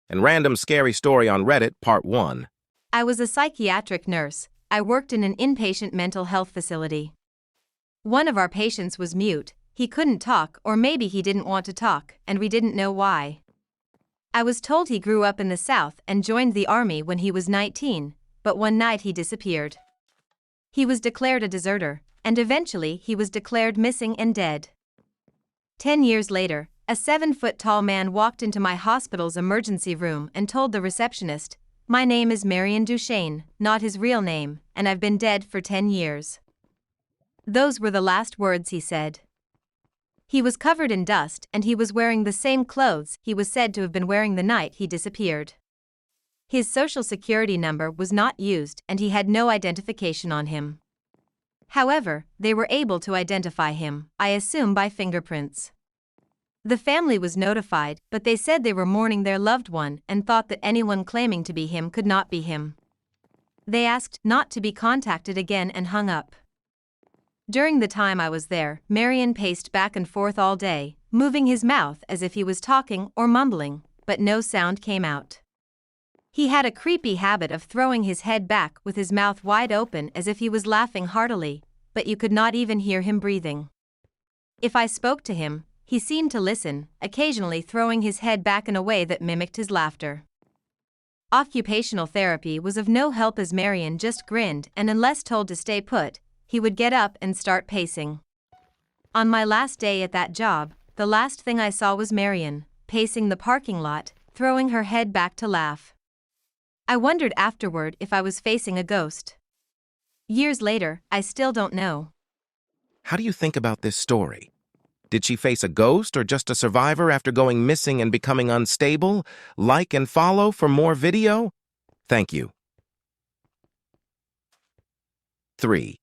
and Random Scary Story on Reddit, Part 1. I was a psychiatric nurse. I worked in an inpatient mental health facility. One of our patients was mute. He couldn't talk, or maybe he didn't want to talk, and we didn't know why. I was told he grew up in the South and joined the army when he was 19, but one night he disappeared. He was declared a deserter, and eventually he was declared missing and dead. 10 years later, a 7-foot-tall man walked into my hospital's emergency room and told the receptionist, "My name is Marion Duchesne," not his real name, "and I've been dead for 10 years. Those were the last words he said. He was covered in dust and he was wearing the same clothes he was said to have been wearing the night he disappeared. His social security number was not used and he had no identification on him. However, they were able to identify him, I assume by fingerprints. The family was notified, but they said they were mourning their loved one and thought that anyone claiming to be him could not be him. They asked not to be contacted again and hung up. During the time I was there, Marion paced back and forth all day, moving his mouth as if he was talking or mumbling, but no sound came out. He had a creepy habit of throwing his head back with his mouth wide open as if he was laughing heartily, but you could not even hear him breathing. If I spoke to him, he seemed to listen, occasionally throwing his head back in a way that mimicked his laughter. Occupational therapy was of no help as Marion just grinned, and unless told to stay put, he would get up and start pacing. On my last day at that job, the last thing I saw was Marion, pacing the parking lot, throwing her head back to laugh. I wondered afterward if I was facing a ghost. Years later, I still don't know. How do you think about this story? Did she face a ghost or just a survivor after going missing and becoming unstable? Like and follow for more video? Thank you. 3.